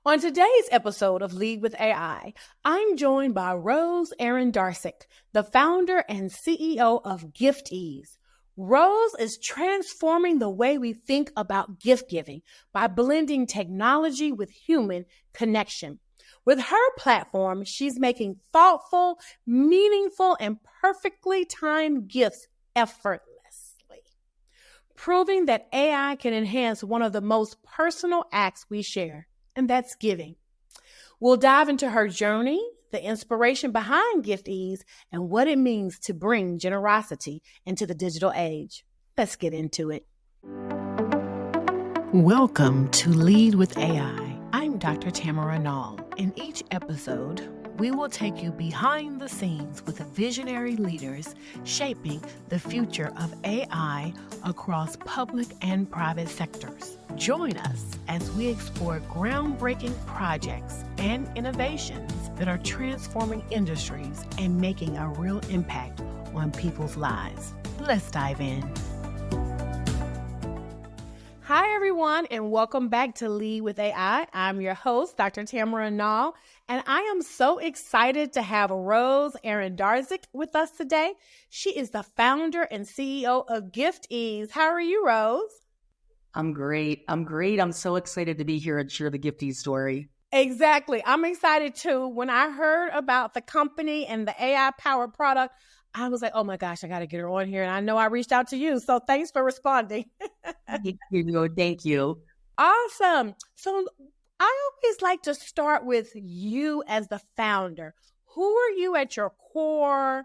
On today's episode of Lead with AI, I'm joined by Rose Arendarczyk, the founder and CEO of GiftEase. Rose is transforming the way we think about gift giving by blending technology with human connection. With her platform, she's making thoughtful, meaningful, and perfectly timed gifts effortlessly, proving that AI can enhance one of the most personal acts we share, and that's giving. We'll dive into her journey, the inspiration behind GiftEase, and what it means to bring generosity into the digital age. Let's get into it. Welcome to Lead with AI. I'm Dr. Tamara Nall. In each episode, we will take you behind the scenes with visionary leaders shaping the future of AI across public and private sectors. Join us as we explore groundbreaking projects and innovations that are transforming industries and making a real impact on people's lives. Let's dive in. Hi, everyone, and welcome back to Lead with AI. I'm your host, Dr. Tamara Nall, and I am so excited to have Rose Arendarczyk with us today. She is the founder and CEO of GiftEase. How are you, Rose? I'm great. I'm so excited to be here and share the GiftEase story. Exactly. I'm excited too. When I heard about the company and the AI-powered product, I was like, oh my gosh, I got to get her on here. And I know I reached out to you. So thanks for responding. Thank you. Awesome. So I always like to start with you as the founder. Who are you at your core?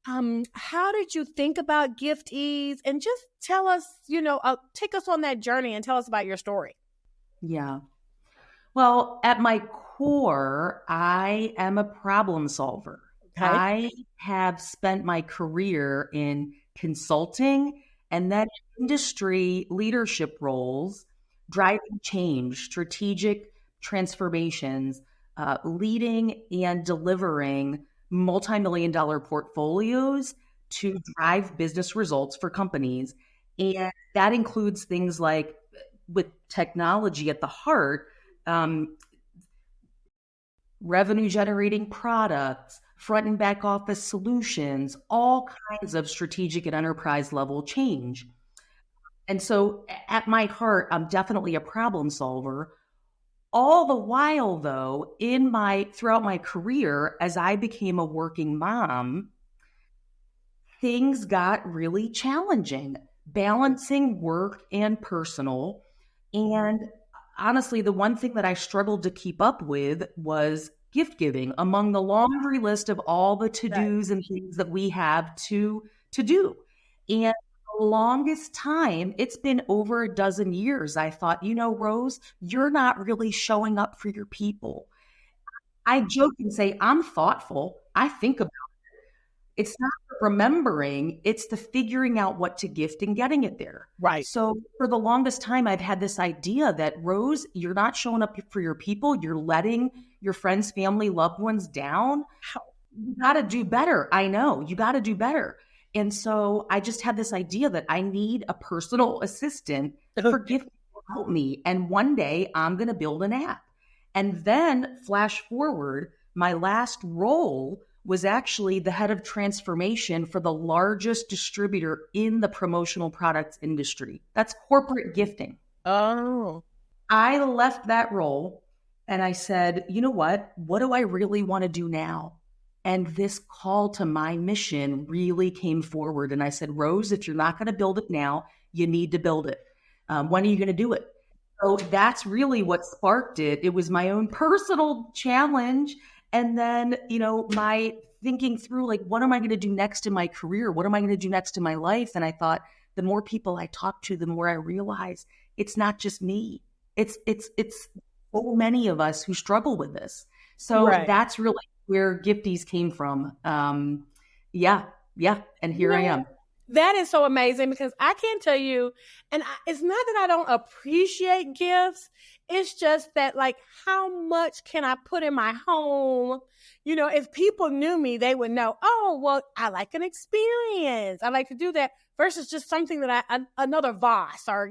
How did you think about GiftEase? And just tell us, take us on that journey and tell us about your story. Yeah. Well, at my core, I am a problem solver. Okay. I have spent my career in consulting and then industry leadership roles, driving change, strategic transformations, leading and delivering multimillion-dollar portfolios to drive business results for companies. And that includes things like, with technology at the heart, revenue generating products, front and back office solutions, all kinds of strategic and enterprise level change. And so at my heart, I'm definitely a problem solver. All the while, though, throughout my career, as I became a working mom, things got really challenging, balancing work and personal. And honestly, the one thing that I struggled to keep up with was gift giving among the laundry list of all the to-dos and things that we have to do. And the longest time, it's been over a dozen years, I thought, Rose, you're not really showing up for your people. I joke and say, I'm thoughtful. I think about it. It's not the remembering, it's the figuring out what to gift and getting it there. Right. So for the longest time, I've had this idea that, Rose, you're not showing up for your people. You're letting your friends, family, loved ones down. You got to do better. I know you got to do better. And so I just had this idea that I need a personal assistant for gift to help me. And one day I'm going to build an app. And then flash forward, my last role was actually the head of transformation for the largest distributor in the promotional products industry. That's corporate gifting. Oh. I left that role and I said, you know what do I really want to do now? And this call to my mission really came forward. And I said, Rose, if you're not going to build it now, you need to build it. When are you going to do it? So that's really what sparked it. It was my own personal challenge. And then, my thinking through, like, what am I going to do next in my career? What am I going to do next in my life? And I thought, the more people I talk to, the more I realize it's not just me. It's so many of us who struggle with this. So That's really where GiftEase came from. Yeah. And here I am. That is so amazing because I can tell you, it's not that I don't appreciate gifts. It's just that, like, how much can I put in my home? If people knew me, they would know, oh, well, I like an experience. I like to do that versus just something that another vase or,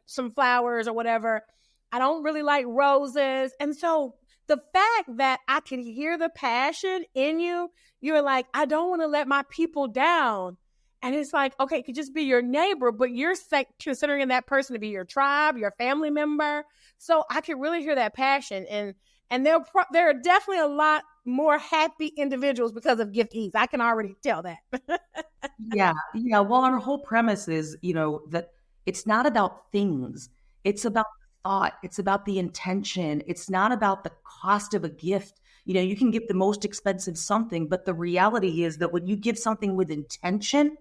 some flowers or whatever. I don't really like roses. And so the fact that I can hear the passion in you, you're like, I don't want to let my people down. And it's like, okay, it could just be your neighbor, but you're considering that person to be your tribe, your family member. So I can really hear that passion. And there are definitely a lot more happy individuals because of GiftEase. I can already tell that. Yeah. Well, our whole premise is, that it's not about things. It's about thought. It's about the intention. It's not about the cost of a gift. You can give the most expensive something, but the reality is that when you give something with intention,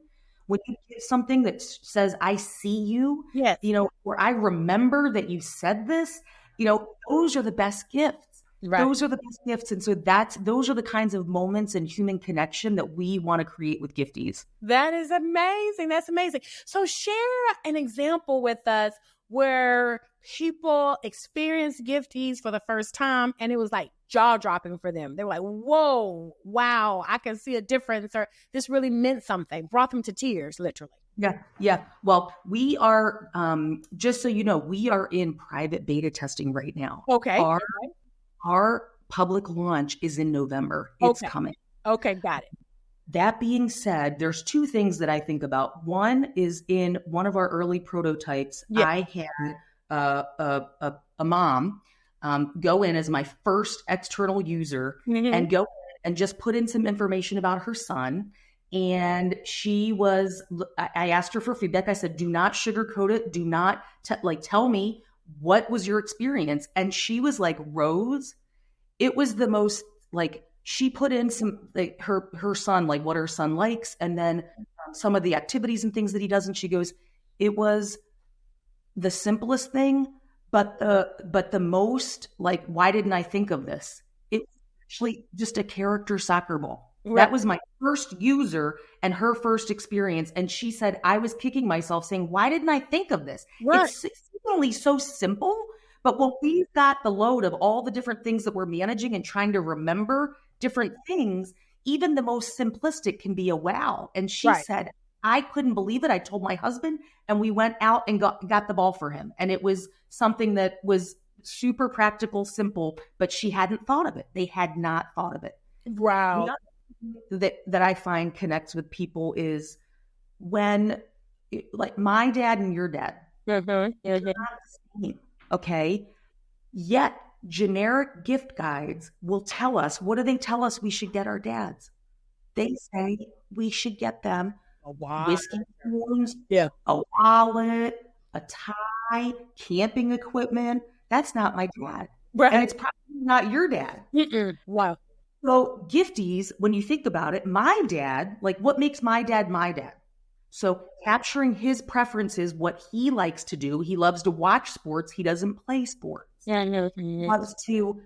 when you give something that says, I see you, yes, or I remember that you said this, those are the best gifts. Right. Those are the best gifts. And so those are the kinds of moments in human connection that we want to create with GiftEase. That is amazing. That's amazing. So share an example with us where people experienced GiftEase for the first time and it was like jaw-dropping for them. They were like, whoa, wow, I can see a difference, or this really meant something, brought them to tears, literally. Yeah. Well, we are, just so you know, we are in private beta testing right now. Okay. Our public launch is in November. It's coming. Okay, got it. That being said, there's two things that I think about. One is in one of our early prototypes, I had a mom go in as my first external user and go in and just put in some information about her son. And I asked her for feedback. I said, do not sugarcoat it. Do not tell me what was your experience. And she was like, Rose, it was the most she put in some her son, like what her son likes, and then some of the activities and things that he does. And she goes, it was the simplest thing, but the most why didn't I think of this? It was actually just a character soccer ball. Right. That was my first user and her first experience. And she said, I was kicking myself saying, why didn't I think of this? Right. It's seemingly so simple, but when we've got the load of all the different things that we're managing and trying to remember different things, even the most simplistic can be a wow. And she said, I couldn't believe it. I told my husband and we went out and got the ball for him. And it was something that was super practical, simple, but she hadn't thought of it. They had not thought of it. Wow. That I find connects with people is when my dad and your dad, they're not the same, okay? Yet generic gift guides will tell us, what do they tell us we should get our dads? They say we should get them whiskey spoons, a wallet, a tie, camping equipment. That's not my dad. Right. And it's probably not your dad. Wow. So GiftEase, when you think about it, my dad, what makes my dad my dad? So capturing his preferences, what he likes to do. He loves to watch sports. He doesn't play sports. Yeah, he loves to,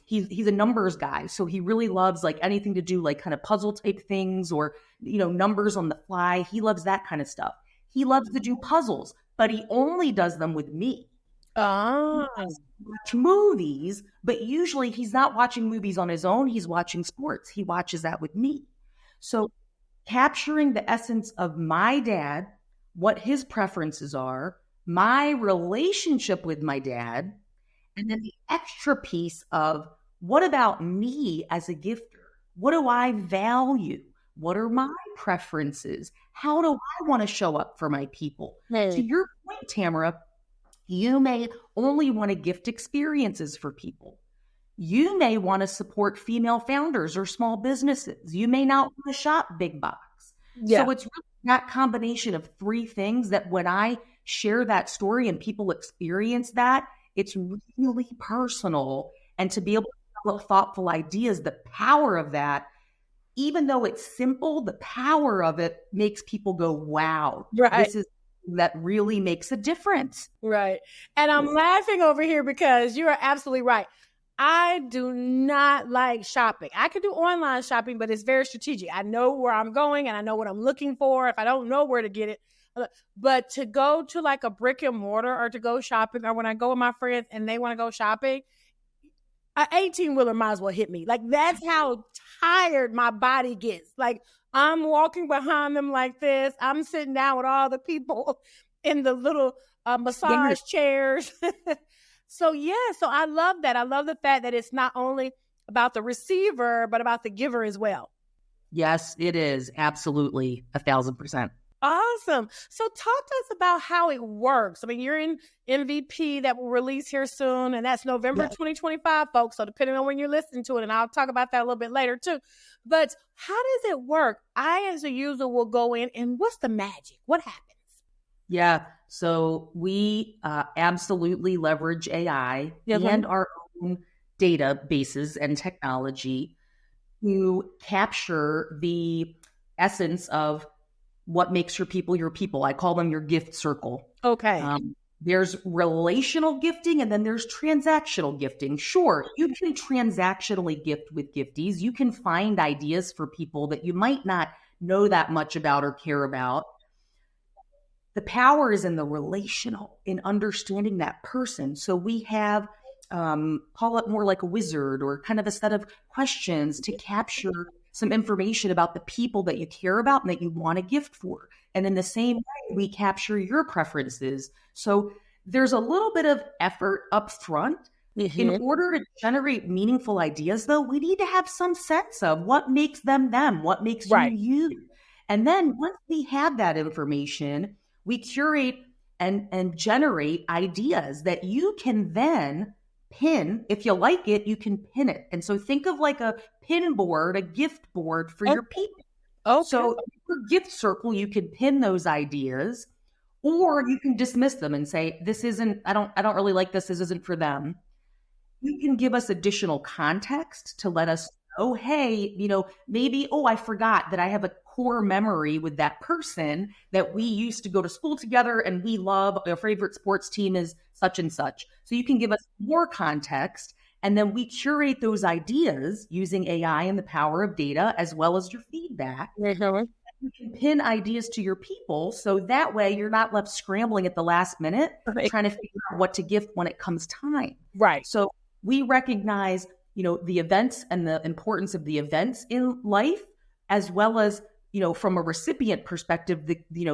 he's a numbers guy. So he really loves anything to do kind of puzzle type things or, numbers on the fly. He loves that kind of stuff. He loves to do puzzles, but he only does them with me. Oh. He watch movies, but usually he's not watching movies on his own. He's watching sports. He watches that with me. So capturing the essence of my dad, what his preferences are, my relationship with my dad, and then the extra piece of what about me as a gifter? What do I value? What are my preferences? How do I want to show up for my people? To your point, Tamara, you may only want to gift experiences for people. You may want to support female founders or small businesses. You may not want to shop big box. Yeah. So it's really that combination of three things that when I share that story and people experience that, it's really personal. And to be able to develop thoughtful ideas, the power of that, even though it's simple, the power of it makes people go, wow, that really makes a difference. Right. And I'm laughing over here because you are absolutely right. I do not like shopping. I can do online shopping, but it's very strategic. I know where I'm going and I know what I'm looking for. If I don't know where to get it, but to go to a brick and mortar or to go shopping, or when I go with my friends and they want to go shopping, an 18-wheeler might as well hit me. That's how tired my body gets. I'm walking behind them like this. I'm sitting down with all the people in the little massage chairs. So I love that. I love the fact that it's not only about the receiver, but about the giver as well. Yes, it is. Absolutely. 1,000%. Awesome. So talk to us about how it works. I mean, you're in MVP that will release here soon, and that's November 2025, folks. So depending on when you're listening to it, and I'll talk about that a little bit later too. But how does it work? I, as a user, will go in, and what's the magic? What happens? Yeah. So we absolutely leverage AI and our own databases and technology to capture the essence of what makes your people your people. I call them your gift circle. Okay. There's relational gifting and then there's transactional gifting. Sure, you can transactionally gift with GiftEase. You can find ideas for people that you might not know that much about or care about. The power is in the relational, in understanding that person. So we have, call it more like a wizard or kind of a set of questions to capture some information about the people that you care about and that you want to gift for. And in the same way, we capture your preferences. So there's a little bit of effort up front. In order to generate meaningful ideas, though, we need to have some sense of what makes them, what makes you. And then once we have that information, we curate and generate ideas that you can then pin. If you like it, you can pin it. And so think of like a pin board, a gift board for your people. So your gift circle, you can pin those ideas, or you can dismiss them and say, this isn't, I don't really like this. This isn't for them. You can give us additional context to let us know, hey, maybe, I forgot that I have a core memory with that person that we used to go to school together and we love, our favorite sports team is such and such. So you can give us more context, and then we curate those ideas using AI and the power of data as well as your feedback. You can pin ideas to your people, so that way you're not left scrambling at the last minute trying to figure out what to gift when it comes time. Right. So we recognize, the events and the importance of the events in life, as well as, from a recipient perspective,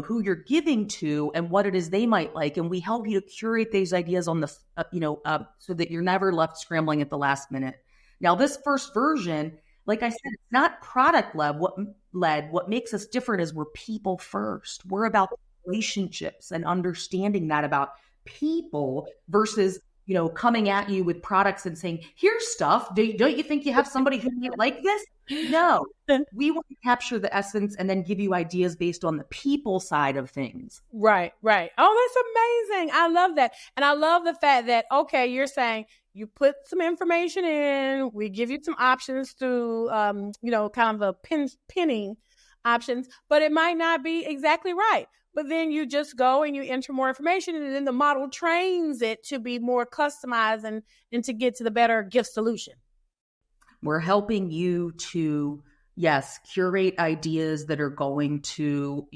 who you're giving to and what it is they might like. And we help you to curate these ideas on the, so that you're never left scrambling at the last minute. Now, this first version, like I said, it's not product led. What makes us different is we're people first. We're about relationships and understanding that about people versus, coming at you with products and saying, here's stuff. Don't you think you have somebody who might like this? No, we want to capture the essence and then give you ideas based on the people side of things. Right. Oh, that's amazing. I love that. And I love the fact that, you're saying you put some information in, we give you some options to, kind of a pinning options, but it might not be exactly right. But then you just go and you enter more information, and then the model trains it to be more customized and to get to the better gift solution. We're helping you to, curate ideas that are going to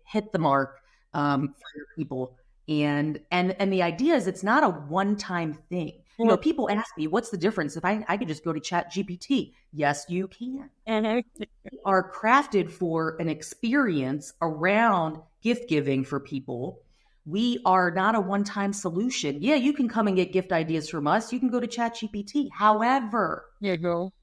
hit the mark for your people. And the idea is it's not a one-time thing. People ask me, what's the difference if I could just go to ChatGPT? Yes, you can. They are crafted for an experience around gift giving for people. We are not a one-time solution. Yeah, you can come and get gift ideas from us. You can go to ChatGPT. However,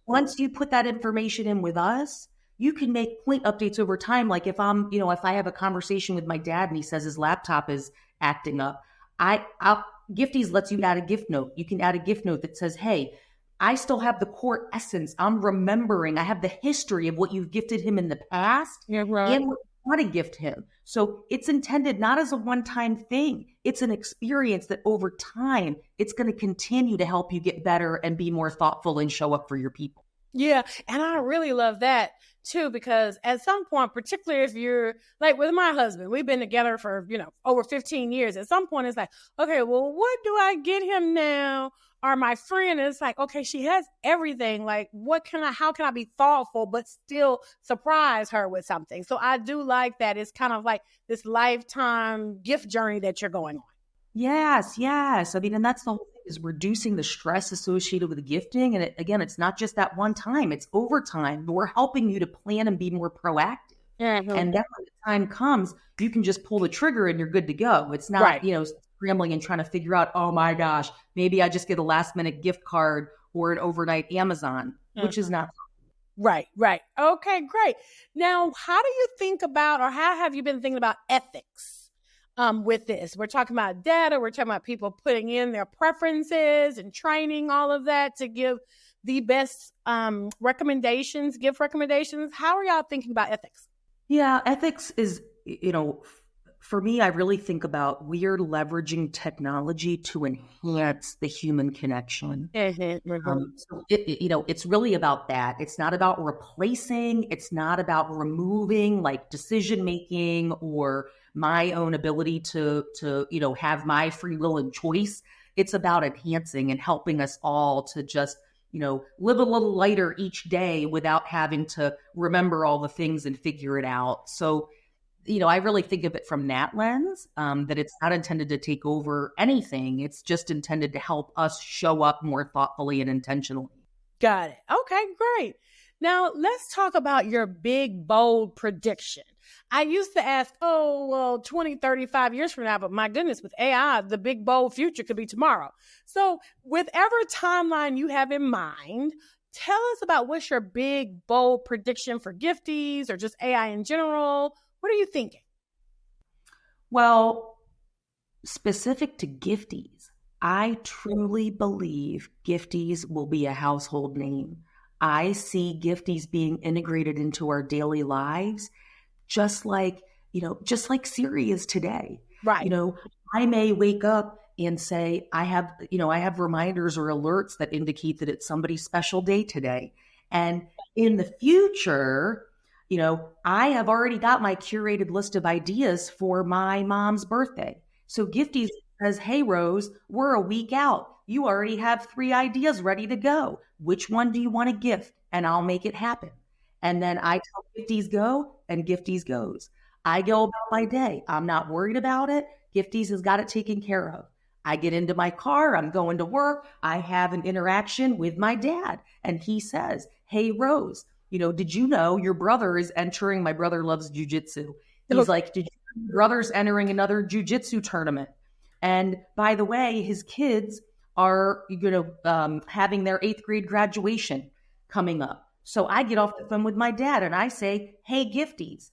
once you put that information in with us, you can make point updates over time. Like if I'm, if I have a conversation with my dad and he says his laptop is acting up, GiftEase lets you add a gift note. You can add a gift note that says, hey, I still have the core essence. I'm remembering. I have the history of what you've gifted him in the past and what you want to gift him. So it's intended not as a one-time thing. It's an experience that over time, it's going to continue to help you get better and be more thoughtful and show up for your people. Yeah. And I really love that too, because at some point, particularly if you're like with my husband, we've been together for, over 15 years. At some point it's like, okay, well, what do I get him now? Or my friend is like, okay, she has everything. Like, how can I be thoughtful, but still surprise her with something? So I do like that. It's kind of like this lifetime gift journey that you're going on. Yes. I mean, and that's the whole thing, is reducing the stress associated with gifting. And it's not just that one time, it's over time. We're helping you to plan and be more proactive. And then when the time comes, you can just pull the trigger and you're good to go. It's not, scrambling and trying to figure out, oh my gosh, maybe I just get a last minute gift card or an overnight Amazon, which is not. Right. Okay, great. Now, how do you think about, or how have you been thinking about ethics with this? We're talking about data. We're talking about people putting in their preferences and training all of that to give the best recommendations, gift recommendations. How are y'all thinking about ethics? Yeah, ethics is, for me, I really think about we are leveraging technology to enhance the human connection. So it's really about that. It's not about replacing. It's not about removing like decision making or my own ability to have my free will and choice. It's about enhancing and helping us all to just live a little lighter each day without having to remember all the things and figure it out. So I really think of it from that lens, that it's not intended to take over anything. It's just intended to help us show up more thoughtfully and intentionally. Got it. Okay, great. Now let's talk about your big, bold prediction. I used to ask, 20, 35 years from now, but my goodness, with AI, the big, bold future could be tomorrow. So whatever timeline you have in mind, tell us about what's your big, bold prediction for GiftEase or just AI in general. What are you thinking? Well, specific to GiftEase, I truly believe GiftEase will be a household name. I see GiftEase being integrated into our daily lives, just like Siri is today. Right. I may wake up and say, I have reminders or alerts that indicate that it's somebody's special day today. And in the future, I have already got my curated list of ideas for my mom's birthday. So GiftEase says, hey, Rose, we're a week out. You already have 3 ideas ready to go. Which one do you want to gift? And I'll make it happen. And then I tell GiftEase go, and GiftEase goes. I go about my day. I'm not worried about it. GiftEase has got it taken care of. I get into my car. I'm going to work. I have an interaction with my dad. And he says, hey, Rose, did you know your brother is entering? My brother loves jujitsu. He's like, did you know your brother's entering another jujitsu tournament? And by the way, his kids are, having their 8th grade graduation coming up. So I get off the phone with my dad and I say, hey, GiftEase,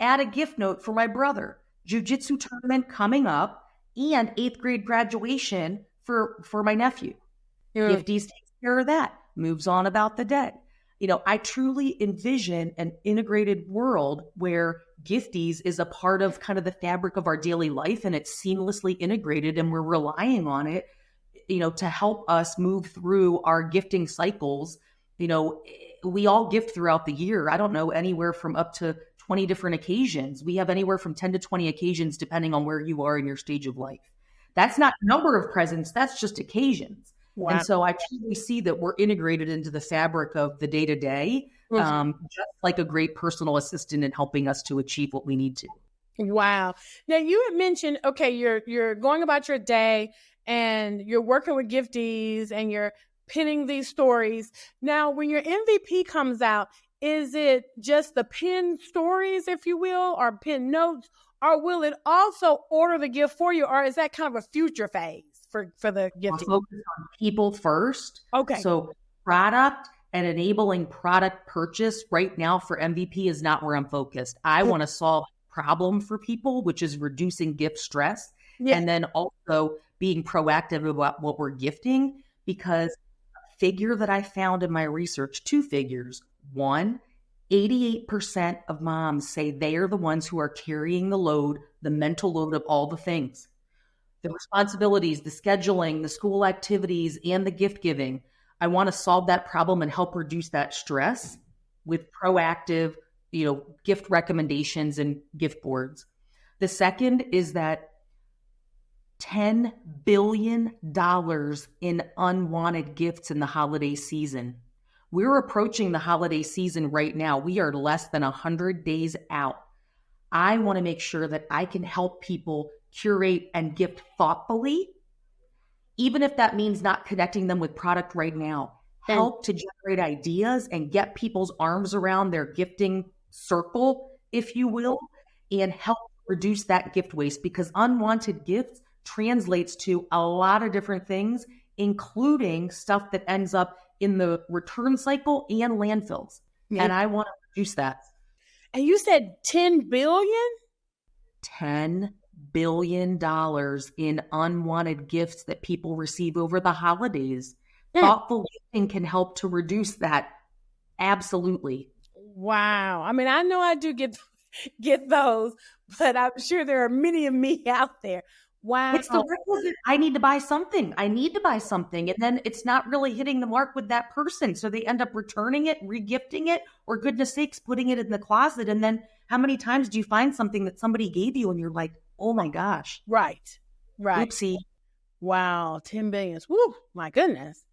add a gift note for my brother. Jiu-jitsu tournament coming up and 8th grade graduation for my nephew. Yeah. GiftEase takes care of that, moves on about the day. I truly envision an integrated world where GiftEase is a part of kind of the fabric of our daily life and it's seamlessly integrated and we're relying on it, to help us move through our gifting cycles. We all gift throughout the year. I don't know, anywhere from up to 20 different occasions. We have anywhere from 10 to 20 occasions, depending on where you are in your stage of life. That's not number of presents. That's just occasions. Wow. And so I truly see that we're integrated into the fabric of the day-to-day, just like a great personal assistant in helping us to achieve what we need to. Wow. Now you had mentioned, okay, you're going about your day and you're working with GiftEase and you're pinning these stories. Now, when your MVP comes out, is it just the pinned stories, if you will, or pinned notes, or will it also order the gift for you, or is that kind of a future phase for the gifting? I'll focus on people first. Okay. So product and enabling product purchase right now for MVP is not where I'm focused. I want to solve a problem for people, which is reducing gift stress, and then also being proactive about what we're gifting, because figure that I found in my research, 2 figures. 1, 88% of moms say they are the ones who are carrying the load, the mental load of all the things, the responsibilities, the scheduling, the school activities, and the gift giving. I want to solve that problem and help reduce that stress with proactive, gift recommendations and gift boards. The second is that $10 billion in unwanted gifts in the holiday season. We're approaching the holiday season right now. We are less than 100 days out. I want to make sure that I can help people curate and gift thoughtfully, even if that means not connecting them with product right now. Help to generate ideas and get people's arms around their gifting circle, if you will, and help reduce that gift waste, because unwanted gifts translates to a lot of different things, including stuff that ends up in the return cycle and landfills. Yeah. And I want to reduce that. And you said 10 billion? $10 billion in unwanted gifts that people receive over the holidays. Thoughtful gifting can help to reduce that. Absolutely. Wow. I mean, I know I do get those, but I'm sure there are many of me out there. Wow. It's the requisite. I need to buy something. And then it's not really hitting the mark with that person. So they end up returning it, regifting it, or goodness sakes, putting it in the closet. And then how many times do you find something that somebody gave you and you're like, oh my gosh. Right. Oopsie. Wow. 10 billion. Woo, my goodness.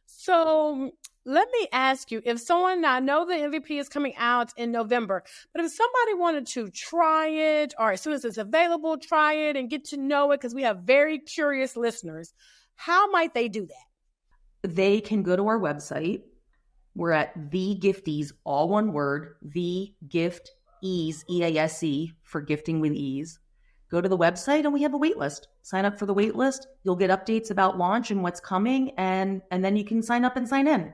So let me ask you, if someone, I know the MVP is coming out in November, but if somebody wanted to try it, or as soon as it's available, try it and get to know it, because we have very curious listeners, how might they do that? They can go to our website. We're at The GiftEase, all one word, The GiftEase, EASE, for gifting with ease. Go to the website and we have a wait list. Sign up for the wait list. You'll get updates about launch and what's coming, and then you can sign up and sign in.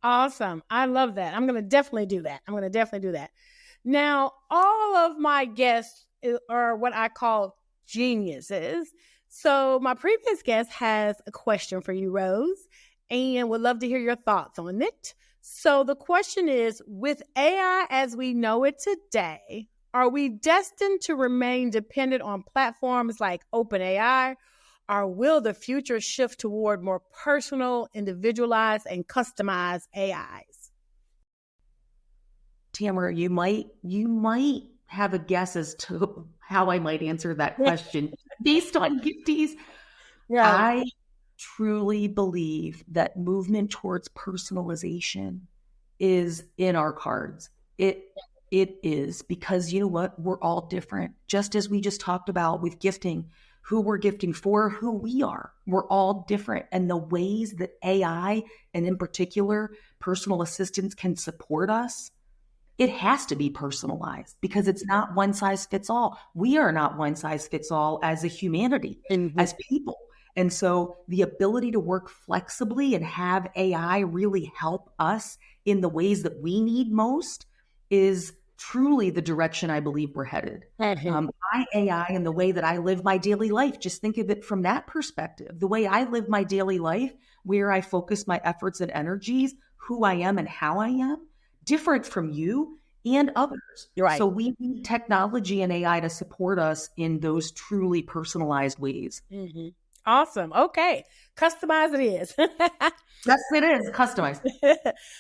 Awesome. I love that. I'm going to definitely do that. Now, all of my guests are what I call geniuses. So my previous guest has a question for you, Rose, and would love to hear your thoughts on it. So the question is, with AI as we know it today, are we destined to remain dependent on platforms like OpenAI, or will the future shift toward more personal, individualized, and customized AIs? Tamara, you might have a guess as to how I might answer that question based on GiftEase. Yeah. I truly believe that movement towards personalization is in our cards. It is, because you know what? We're all different. Just as we just talked about with gifting, who we're gifting for, who we are. We're all different. And the ways that AI, and in particular, personal assistants, can support us, it has to be personalized, because it's not one size fits all. We are not one size fits all as a humanity, as people. And so the ability to work flexibly and have AI really help us in the ways that we need most is truly the direction I believe we're headed. My AI and the way that I live my daily life, just think of it from that perspective. The way I live my daily life, where I focus my efforts and energies, who I am and how I am, different from you and others. You're right. So we need technology and AI to support us in those truly personalized ways. Mm-hmm. Awesome. Okay. Customize it is. Yes, it is. Customized.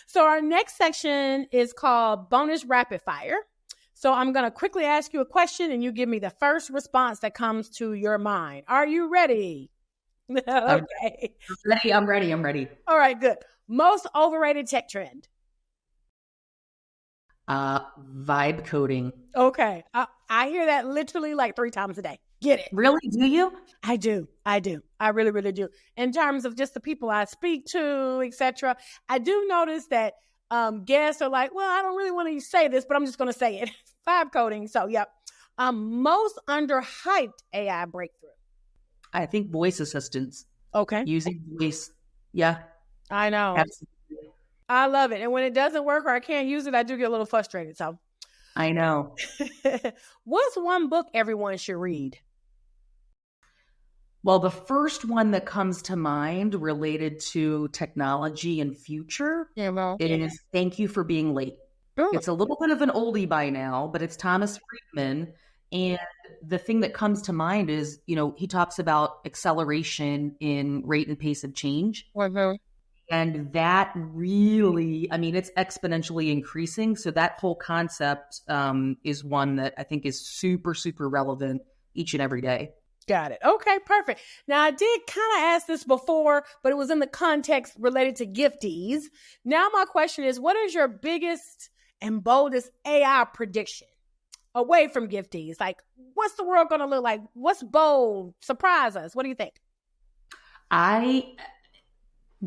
So our next section is called Bonus Rapid Fire. So I'm going to quickly ask you a question and you give me the first response that comes to your mind. Are you ready? Okay. I'm ready. All right, good. Most overrated tech trend. Vibe coding. Okay. I hear that literally like 3 times a day. Get it? Really? Do you? I do. I really, really do. In terms of just the people I speak to, etc., I do notice that guests are like, well, I don't really want to say this, but I'm just going to say it. Vibe coding. So, yep. Most underhyped AI breakthrough. I think voice assistants. Okay. Using voice. Yeah. I know. Absolutely. I love it. And when it doesn't work or I can't use it, I do get a little frustrated. So I know. What's one book everyone should read? Well, the first one that comes to mind related to technology and future is Thank You for Being Late. Oh. It's a little bit of an oldie by now, but it's Thomas Friedman. And the thing that comes to mind is, he talks about acceleration in rate and pace of change. Mm-hmm. And that really, it's exponentially increasing. So that whole concept is one that I think is super, super relevant each and every day. Got it. Okay, perfect. Now, I did kind of ask this before, but it was in the context related to GiftEase. Now, my question is, what is your biggest and boldest AI prediction away from GiftEase? Like, what's the world going to look like? What's bold? Surprise us. What do you think?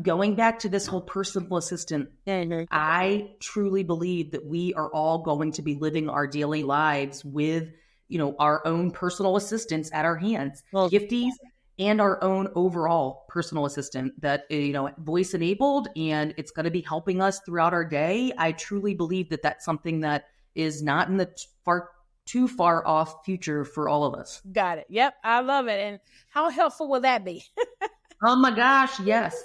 Going back to this whole personal assistant, I truly believe that we are all going to be living our daily lives with, our own personal assistants at our hands. Well, GiftEase and our own overall personal assistant that, voice enabled, and it's going to be helping us throughout our day. I truly believe that that's something that is not in the too far off future for all of us. Got it. Yep. I love it. And how helpful will that be? Oh my gosh. Yes.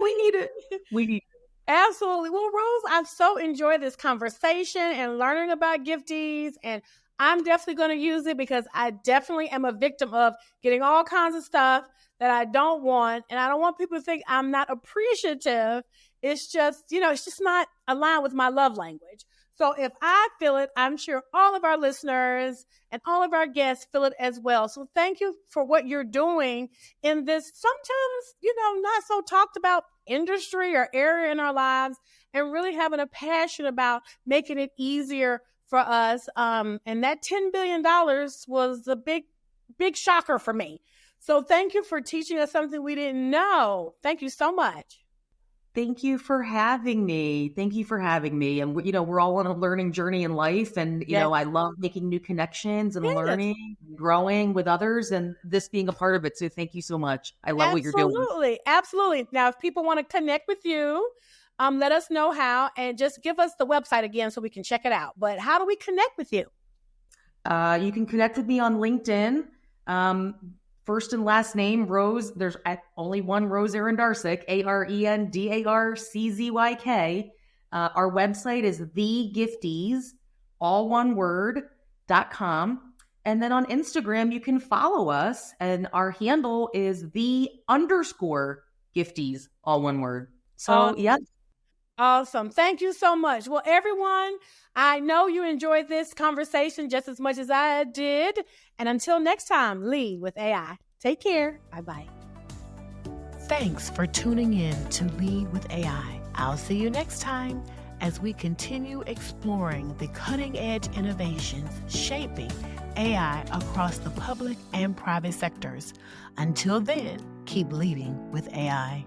We need it. We need it. Absolutely. Well, Rose, I've so enjoyed this conversation and learning about GiftEase, and I'm definitely going to use it because I definitely am a victim of getting all kinds of stuff that I don't want. And I don't want people to think I'm not appreciative. It's just, it's just not aligned with my love language. So if I feel it, I'm sure all of our listeners and all of our guests feel it as well. So thank you for what you're doing in this sometimes, not so talked about industry or area in our lives, and really having a passion about making it easier for us. And that $10 billion was a big, big shocker for me. So thank you for teaching us something we didn't know. Thank you so much. Thank you for having me. And, we're all on a learning journey in life. And, I love making new connections and learning, and growing with others, and this being a part of it. So thank you so much. I love what you're doing. Absolutely. Now, if people want to connect with you, let us know how, and just give us the website again so we can check it out. But how do we connect with you? You can connect with me on LinkedIn. First and last name, Rose. There's only one Rose Arendarczyk, Arendarczyk. Our website is thegiftease, all one word, .com. And then on Instagram, you can follow us, and our handle is _GifTease, all one word. So, yeah. Awesome. Thank you so much. Well, everyone, I know you enjoyed this conversation just as much as I did. And until next time, lead with AI. Take care. Bye-bye. Thanks for tuning in to Lead with AI. I'll see you next time as we continue exploring the cutting-edge innovations shaping AI across the public and private sectors. Until then, keep leading with AI.